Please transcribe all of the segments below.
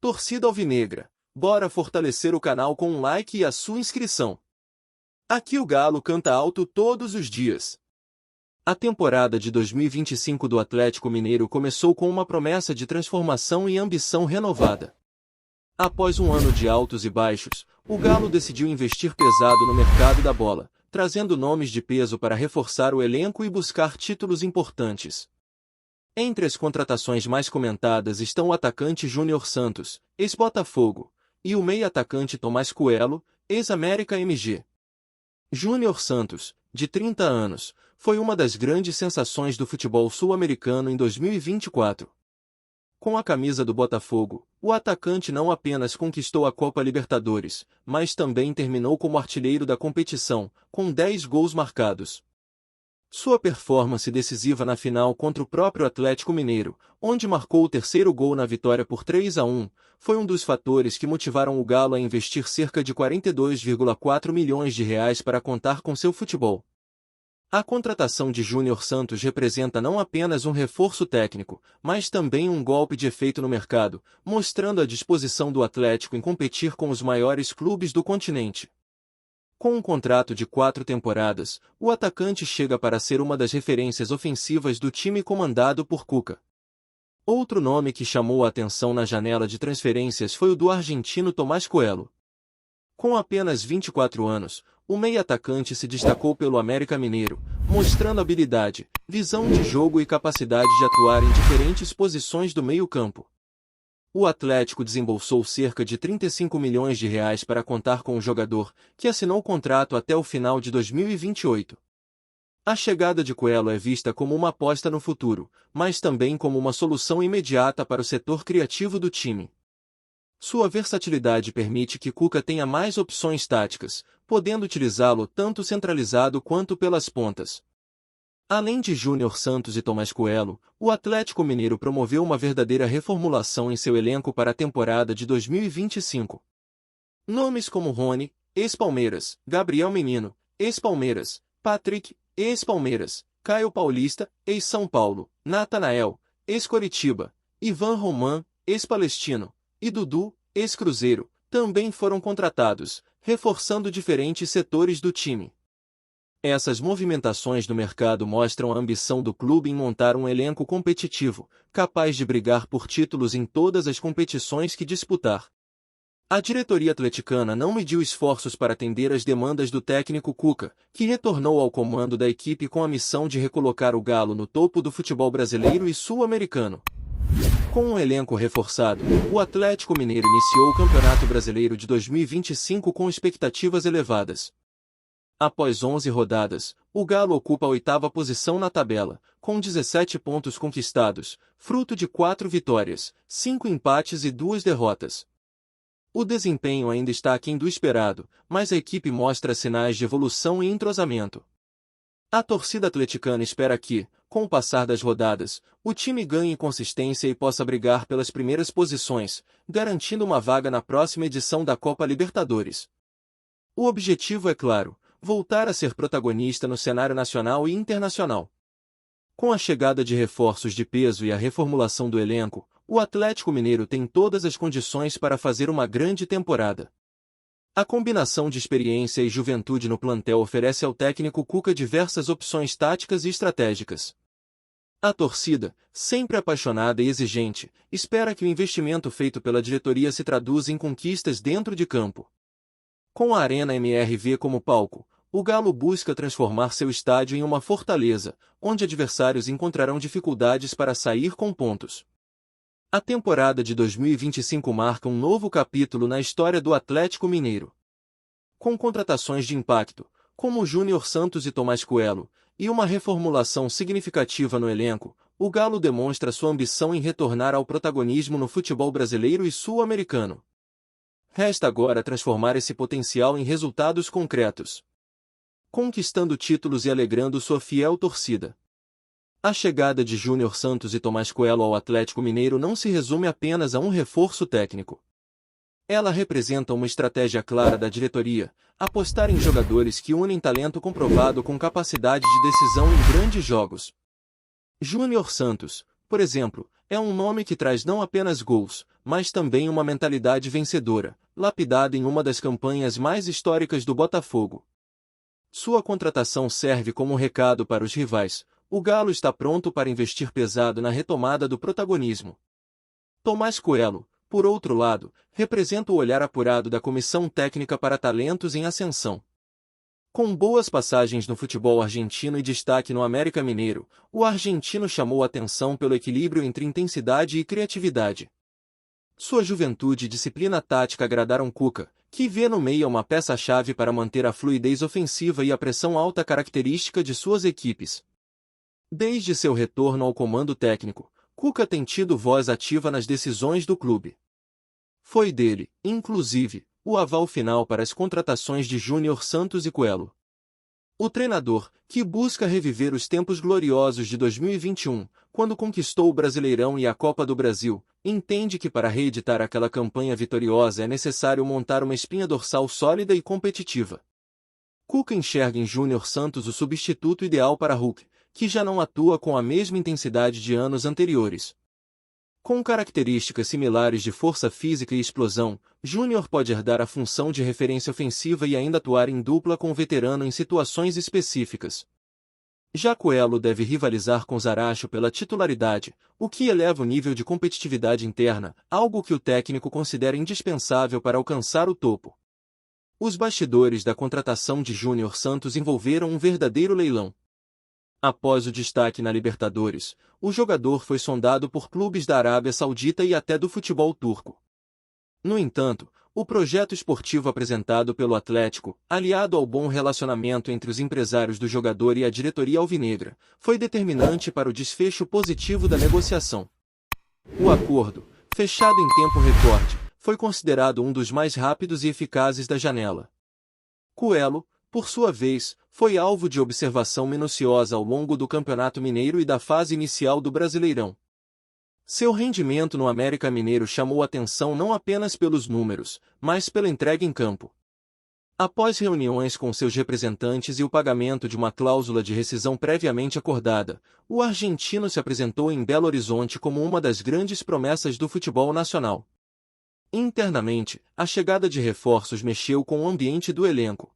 Torcida alvinegra, bora fortalecer o canal com um like e a sua inscrição. Aqui o Galo canta alto todos os dias. A temporada de 2025 do Atlético Mineiro começou com uma promessa de transformação e ambição renovada. Após um ano de altos e baixos, o Galo decidiu investir pesado no mercado da bola, trazendo nomes de peso para reforçar o elenco e buscar títulos importantes. Entre as contratações mais comentadas estão o atacante Júnior Santos, ex-Botafogo, e o meia-atacante Tomás Coelho, ex-América MG. Júnior Santos, de 30 anos, foi uma das grandes sensações do futebol sul-americano em 2024. Com a camisa do Botafogo, o atacante não apenas conquistou a Copa Libertadores, mas também terminou como artilheiro da competição, com 10 gols marcados. Sua performance decisiva na final contra o próprio Atlético Mineiro, onde marcou o terceiro gol na vitória por 3-1, foi um dos fatores que motivaram o Galo a investir cerca de 42,4 milhões de reais para contar com seu futebol. A contratação de Júnior Santos representa não apenas um reforço técnico, mas também um golpe de efeito no mercado, mostrando a disposição do Atlético em competir com os maiores clubes do continente. Com um contrato de 4 temporadas, o atacante chega para ser uma das referências ofensivas do time comandado por Cuca. Outro nome que chamou a atenção na janela de transferências foi o do argentino Tomás Coelho. Com apenas 24 anos, o meia-atacante se destacou pelo América Mineiro, mostrando habilidade, visão de jogo e capacidade de atuar em diferentes posições do meio-campo. O Atlético desembolsou cerca de 35 milhões de reais para contar com o jogador, que assinou contrato até o final de 2028. A chegada de Coelho é vista como uma aposta no futuro, mas também como uma solução imediata para o setor criativo do time. Sua versatilidade permite que Cuca tenha mais opções táticas, podendo utilizá-lo tanto centralizado quanto pelas pontas. Além de Júnior Santos e Tomás Coelho, o Atlético Mineiro promoveu uma verdadeira reformulação em seu elenco para a temporada de 2025. Nomes como Rony, ex-Palmeiras, Gabriel Menino, ex-Palmeiras, Patrick, ex-Palmeiras, Caio Paulista, ex-São Paulo, Natanael, ex-Coritiba, Ivan Roman, ex-Palestino, e Dudu, ex-Cruzeiro, também foram contratados, reforçando diferentes setores do time. Essas movimentações no mercado mostram a ambição do clube em montar um elenco competitivo, capaz de brigar por títulos em todas as competições que disputar. A diretoria atleticana não mediu esforços para atender às demandas do técnico Cuca, que retornou ao comando da equipe com a missão de recolocar o Galo no topo do futebol brasileiro e sul-americano. Com um elenco reforçado, o Atlético Mineiro iniciou o Campeonato Brasileiro de 2025 com expectativas elevadas. Após 11 rodadas, o Galo ocupa a 8ª posição na tabela, com 17 pontos conquistados, fruto de 4 vitórias, 5 empates e 2 derrotas. O desempenho ainda está aquém do esperado, mas a equipe mostra sinais de evolução e entrosamento. A torcida atleticana espera que, com o passar das rodadas, o time ganhe consistência e possa brigar pelas primeiras posições, garantindo uma vaga na próxima edição da Copa Libertadores. O objetivo é claro: voltar a ser protagonista no cenário nacional e internacional. Com a chegada de reforços de peso e a reformulação do elenco, o Atlético Mineiro tem todas as condições para fazer uma grande temporada. A combinação de experiência e juventude no plantel oferece ao técnico Cuca diversas opções táticas e estratégicas. A torcida, sempre apaixonada e exigente, espera que o investimento feito pela diretoria se traduza em conquistas dentro de campo. Com a Arena MRV como palco, o Galo busca transformar seu estádio em uma fortaleza, onde adversários encontrarão dificuldades para sair com pontos. A temporada de 2025 marca um novo capítulo na história do Atlético Mineiro. Com contratações de impacto, como Júnior Santos e Tomás Coelho, e uma reformulação significativa no elenco, o Galo demonstra sua ambição em retornar ao protagonismo no futebol brasileiro e sul-americano. Resta agora transformar esse potencial em resultados concretos, conquistando títulos e alegrando sua fiel torcida. A chegada de Júnior Santos e Tomás Coelho ao Atlético Mineiro não se resume apenas a um reforço técnico. Ela representa uma estratégia clara da diretoria, apostar em jogadores que unem talento comprovado com capacidade de decisão em grandes jogos. Júnior Santos, por exemplo, é um nome que traz não apenas gols, mas também uma mentalidade vencedora, lapidada em uma das campanhas mais históricas do Botafogo. Sua contratação serve como recado para os rivais: o Galo está pronto para investir pesado na retomada do protagonismo. Tomás Coelho, por outro lado, representa o olhar apurado da comissão técnica para talentos em ascensão. Com boas passagens no futebol argentino e destaque no América Mineiro, o argentino chamou atenção pelo equilíbrio entre intensidade e criatividade. Sua juventude e disciplina tática agradaram Cuca, que vê no meio uma peça-chave para manter a fluidez ofensiva e a pressão alta característica de suas equipes. Desde seu retorno ao comando técnico, Cuca tem tido voz ativa nas decisões do clube. Foi dele, inclusive, o aval final para as contratações de Júnior Santos e Coelho. O treinador, que busca reviver os tempos gloriosos de 2021, quando conquistou o Brasileirão e a Copa do Brasil, entende que para reeditar aquela campanha vitoriosa é necessário montar uma espinha dorsal sólida e competitiva. Cuca enxerga em Júnior Santos o substituto ideal para Hulk, que já não atua com a mesma intensidade de anos anteriores. Com características similares de força física e explosão, Júnior pode herdar a função de referência ofensiva e ainda atuar em dupla com o veterano em situações específicas. Já Coelho deve rivalizar com Zaracho pela titularidade, o que eleva o nível de competitividade interna, algo que o técnico considera indispensável para alcançar o topo. Os bastidores da contratação de Júnior Santos envolveram um verdadeiro leilão. Após o destaque na Libertadores, o jogador foi sondado por clubes da Arábia Saudita e até do futebol turco. No entanto, o projeto esportivo apresentado pelo Atlético, aliado ao bom relacionamento entre os empresários do jogador e a diretoria alvinegra, foi determinante para o desfecho positivo da negociação. O acordo, fechado em tempo recorde, foi considerado um dos mais rápidos e eficazes da janela. Coelho, por sua vez, foi alvo de observação minuciosa ao longo do Campeonato Mineiro e da fase inicial do Brasileirão. Seu rendimento no América Mineiro chamou atenção não apenas pelos números, mas pela entrega em campo. Após reuniões com seus representantes e o pagamento de uma cláusula de rescisão previamente acordada, o argentino se apresentou em Belo Horizonte como uma das grandes promessas do futebol nacional. Internamente, a chegada de reforços mexeu com o ambiente do elenco.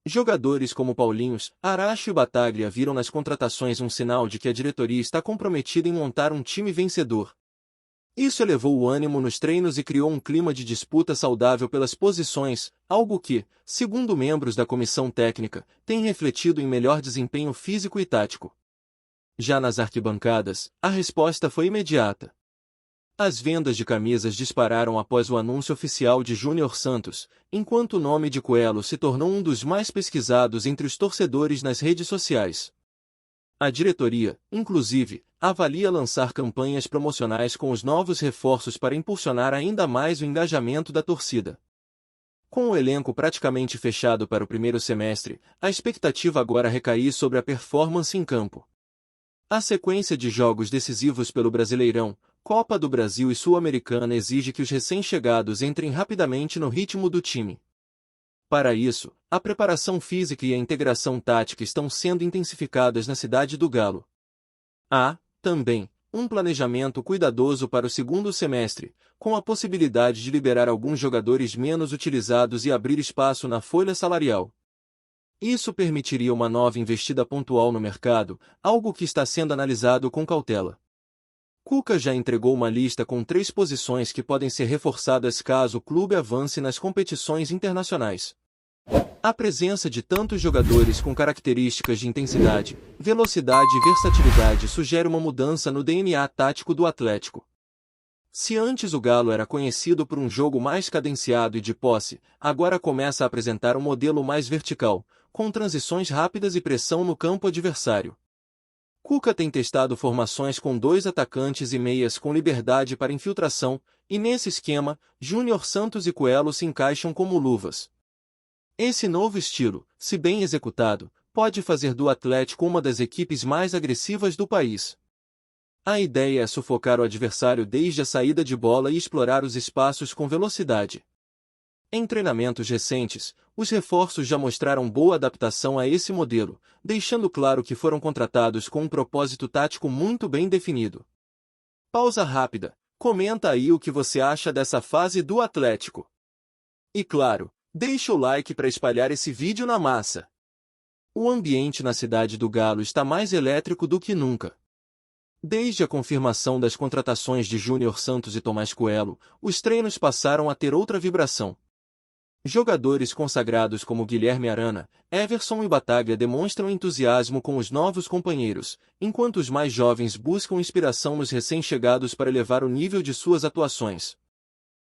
Jogadores como Paulinhos, Aracho e Bataglia viram nas contratações um sinal de que a diretoria está comprometida em montar um time vencedor. Isso elevou o ânimo nos treinos e criou um clima de disputa saudável pelas posições, algo que, segundo membros da comissão técnica, tem refletido em melhor desempenho físico e tático. Já nas arquibancadas, a resposta foi imediata. As vendas de camisas dispararam após o anúncio oficial de Júnior Santos, enquanto o nome de Coelho se tornou um dos mais pesquisados entre os torcedores nas redes sociais. A diretoria, inclusive, avalia lançar campanhas promocionais com os novos reforços para impulsionar ainda mais o engajamento da torcida. Com o elenco praticamente fechado para o primeiro semestre, a expectativa agora recai sobre a performance em campo. A sequência de jogos decisivos pelo Brasileirão, Copa do Brasil e Sul-Americana exige que os recém-chegados entrem rapidamente no ritmo do time. Para isso, a preparação física e a integração tática estão sendo intensificadas na cidade do Galo. Há, também, um planejamento cuidadoso para o segundo semestre, com a possibilidade de liberar alguns jogadores menos utilizados e abrir espaço na folha salarial. Isso permitiria uma nova investida pontual no mercado, algo que está sendo analisado com cautela. Cuca já entregou uma lista com 3 posições que podem ser reforçadas caso o clube avance nas competições internacionais. A presença de tantos jogadores com características de intensidade, velocidade e versatilidade sugere uma mudança no DNA tático do Atlético. Se antes o Galo era conhecido por um jogo mais cadenciado e de posse, agora começa a apresentar um modelo mais vertical, com transições rápidas e pressão no campo adversário. Cuca tem testado formações com 2 atacantes e meias com liberdade para infiltração, e nesse esquema, Júnior Santos e Coelho se encaixam como luvas. Esse novo estilo, se bem executado, pode fazer do Atlético uma das equipes mais agressivas do país. A ideia é sufocar o adversário desde a saída de bola e explorar os espaços com velocidade. Em treinamentos recentes, os reforços já mostraram boa adaptação a esse modelo, deixando claro que foram contratados com um propósito tático muito bem definido. Pausa rápida. Comenta aí o que você acha dessa fase do Atlético. E claro, deixa o like para espalhar esse vídeo na massa. O ambiente na cidade do Galo está mais elétrico do que nunca. Desde a confirmação das contratações de Júnior Santos e Tomás Coelho, os treinos passaram a ter outra vibração. Jogadores consagrados como Guilherme Arana, Everson e Bataglia demonstram entusiasmo com os novos companheiros, enquanto os mais jovens buscam inspiração nos recém-chegados para elevar o nível de suas atuações.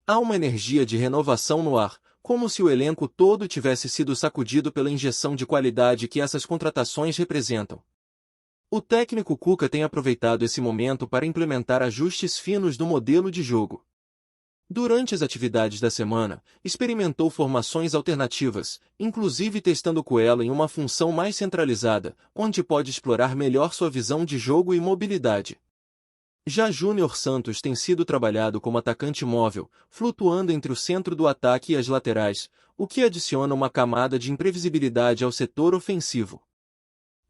Há uma energia de renovação no ar, como se o elenco todo tivesse sido sacudido pela injeção de qualidade que essas contratações representam. O técnico Cuca tem aproveitado esse momento para implementar ajustes finos no modelo de jogo. Durante as atividades da semana, experimentou formações alternativas, inclusive testando Coelho em uma função mais centralizada, onde pode explorar melhor sua visão de jogo e mobilidade. Já Júnior Santos tem sido trabalhado como atacante móvel, flutuando entre o centro do ataque e as laterais, o que adiciona uma camada de imprevisibilidade ao setor ofensivo.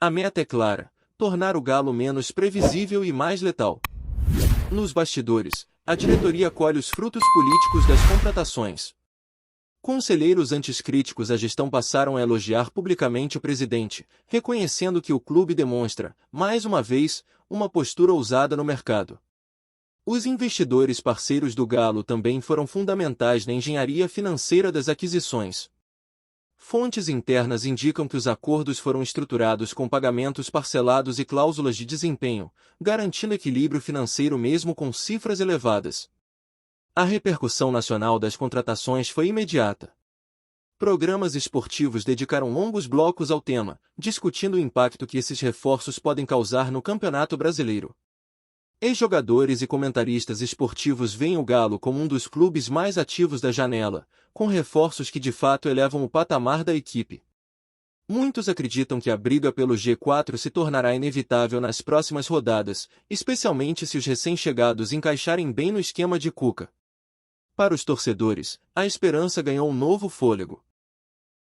A meta é clara: tornar o Galo menos previsível e mais letal. Nos bastidores, a diretoria colhe os frutos políticos das contratações. Conselheiros antes críticos à gestão passaram a elogiar publicamente o presidente, reconhecendo que o clube demonstra, mais uma vez, uma postura ousada no mercado. Os investidores parceiros do Galo também foram fundamentais na engenharia financeira das aquisições. Fontes internas indicam que os acordos foram estruturados com pagamentos parcelados e cláusulas de desempenho, garantindo equilíbrio financeiro mesmo com cifras elevadas. A repercussão nacional das contratações foi imediata. Programas esportivos dedicaram longos blocos ao tema, discutindo o impacto que esses reforços podem causar no Campeonato Brasileiro. Ex-jogadores e comentaristas esportivos veem o Galo como um dos clubes mais ativos da janela, com reforços que de fato elevam o patamar da equipe. Muitos acreditam que a briga pelo G4 se tornará inevitável nas próximas rodadas, especialmente se os recém-chegados encaixarem bem no esquema de Cuca. Para os torcedores, a esperança ganhou um novo fôlego.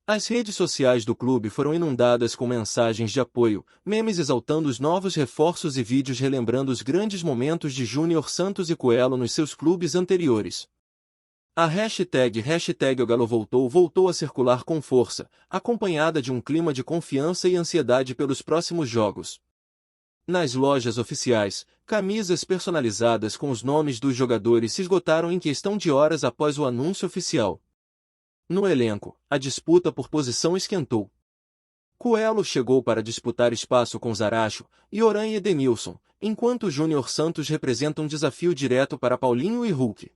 As redes sociais do clube foram inundadas com mensagens de apoio, memes exaltando os novos reforços e vídeos relembrando os grandes momentos de Júnior Santos e Coelho nos seus clubes anteriores. A hashtag o Galo voltou a circular com força, acompanhada de um clima de confiança e ansiedade pelos próximos jogos. Nas lojas oficiais, camisas personalizadas com os nomes dos jogadores se esgotaram em questão de horas após o anúncio oficial. No elenco, a disputa por posição esquentou. Coelho chegou para disputar espaço com Zaracho, Yoran e Edenilson, enquanto Júnior Santos representa um desafio direto para Paulinho e Hulk.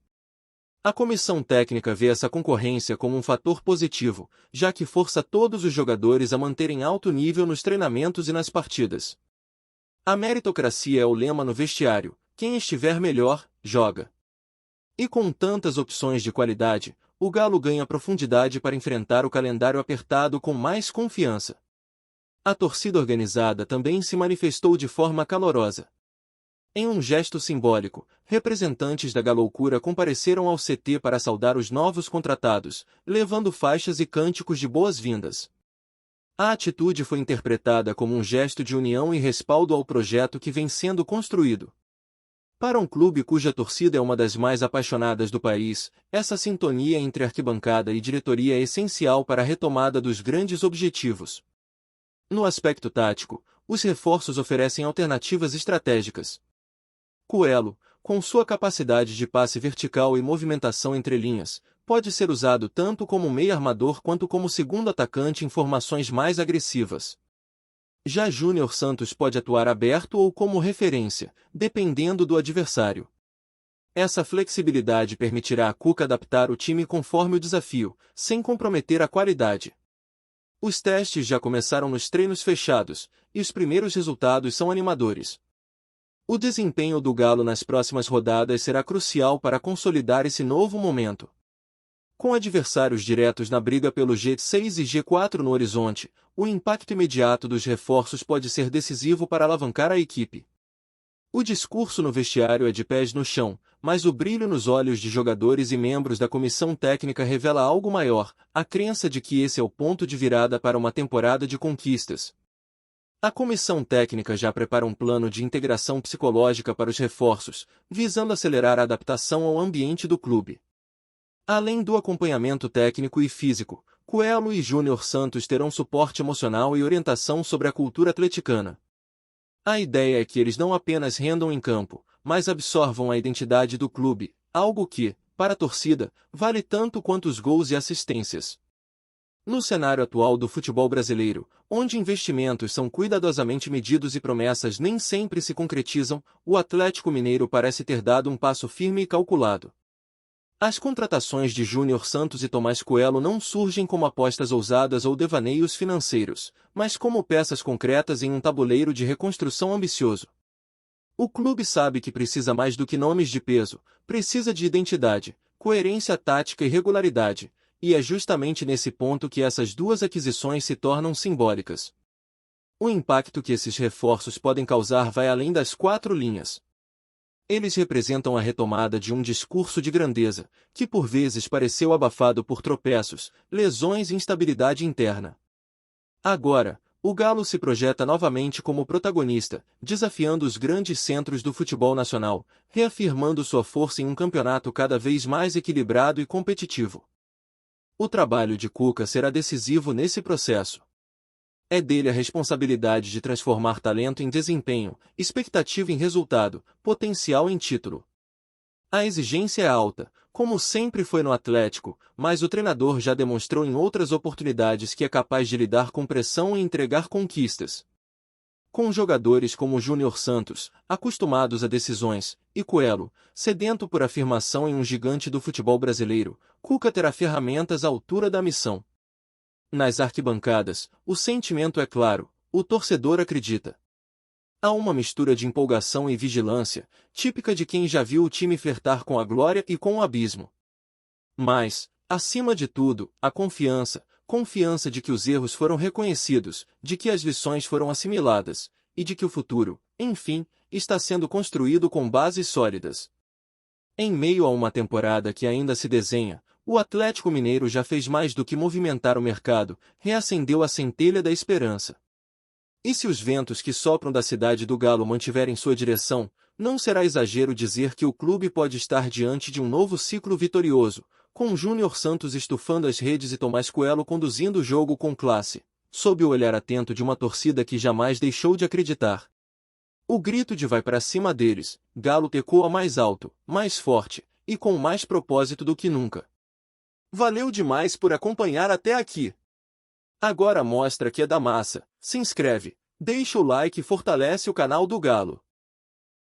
A comissão técnica vê essa concorrência como um fator positivo, já que força todos os jogadores a manterem alto nível nos treinamentos e nas partidas. A meritocracia é o lema no vestiário: quem estiver melhor, joga. E com tantas opções de qualidade, o Galo ganha profundidade para enfrentar o calendário apertado com mais confiança. A torcida organizada também se manifestou de forma calorosa. Em um gesto simbólico, representantes da Galoucura compareceram ao CT para saudar os novos contratados, levando faixas e cânticos de boas-vindas. A atitude foi interpretada como um gesto de união e respaldo ao projeto que vem sendo construído. Para um clube cuja torcida é uma das mais apaixonadas do país, essa sintonia entre arquibancada e diretoria é essencial para a retomada dos grandes objetivos. No aspecto tático, os reforços oferecem alternativas estratégicas. Coelho, com sua capacidade de passe vertical e movimentação entre linhas, pode ser usado tanto como meio armador quanto como segundo atacante em formações mais agressivas. Já Júnior Santos pode atuar aberto ou como referência, dependendo do adversário. Essa flexibilidade permitirá a Cuca adaptar o time conforme o desafio, sem comprometer a qualidade. Os testes já começaram nos treinos fechados, e os primeiros resultados são animadores. O desempenho do Galo nas próximas rodadas será crucial para consolidar esse novo momento. Com adversários diretos na briga pelo G6 e G4 no horizonte, o impacto imediato dos reforços pode ser decisivo para alavancar a equipe. O discurso no vestiário é de pés no chão, mas o brilho nos olhos de jogadores e membros da comissão técnica revela algo maior: a crença de que esse é o ponto de virada para uma temporada de conquistas. A comissão técnica já prepara um plano de integração psicológica para os reforços, visando acelerar a adaptação ao ambiente do clube. Além do acompanhamento técnico e físico, Coelho e Júnior Santos terão suporte emocional e orientação sobre a cultura atleticana. A ideia é que eles não apenas rendam em campo, mas absorvam a identidade do clube, algo que, para a torcida, vale tanto quanto os gols e assistências. No cenário atual do futebol brasileiro, onde investimentos são cuidadosamente medidos e promessas nem sempre se concretizam, o Atlético Mineiro parece ter dado um passo firme e calculado. As contratações de Júnior Santos e Tomás Coelho não surgem como apostas ousadas ou devaneios financeiros, mas como peças concretas em um tabuleiro de reconstrução ambicioso. O clube sabe que precisa mais do que nomes de peso, precisa de identidade, coerência tática e regularidade, e é justamente nesse ponto que essas duas aquisições se tornam simbólicas. O impacto que esses reforços podem causar vai além das 4 linhas. Eles representam a retomada de um discurso de grandeza, que por vezes pareceu abafado por tropeços, lesões e instabilidade interna. Agora, o Galo se projeta novamente como protagonista, desafiando os grandes centros do futebol nacional, reafirmando sua força em um campeonato cada vez mais equilibrado e competitivo. O trabalho de Cuca será decisivo nesse processo. É dele a responsabilidade de transformar talento em desempenho, expectativa em resultado, potencial em título. A exigência é alta, como sempre foi no Atlético, mas o treinador já demonstrou em outras oportunidades que é capaz de lidar com pressão e entregar conquistas. Com jogadores como Júnior Santos, acostumados a decisões, e Coelho, sedento por afirmação em um gigante do futebol brasileiro, Cuca terá ferramentas à altura da missão. Nas arquibancadas, o sentimento é claro, o torcedor acredita. Há uma mistura de empolgação e vigilância, típica de quem já viu o time flertar com a glória e com o abismo. Mas, acima de tudo, a confiança de que os erros foram reconhecidos, de que as lições foram assimiladas, e de que o futuro, enfim, está sendo construído com bases sólidas. Em meio a uma temporada que ainda se desenha, o Atlético Mineiro já fez mais do que movimentar o mercado, reacendeu a centelha da esperança. E se os ventos que sopram da cidade do Galo mantiverem sua direção, não será exagero dizer que o clube pode estar diante de um novo ciclo vitorioso, com Júnior Santos estufando as redes e Tomás Coelho conduzindo o jogo com classe, sob o olhar atento de uma torcida que jamais deixou de acreditar. O grito de vai para cima deles, Galo ecoa mais alto, mais forte, e com mais propósito do que nunca. Valeu demais por acompanhar até aqui. Agora mostra que é da massa, se inscreve, deixa o like e fortalece o canal do Galo.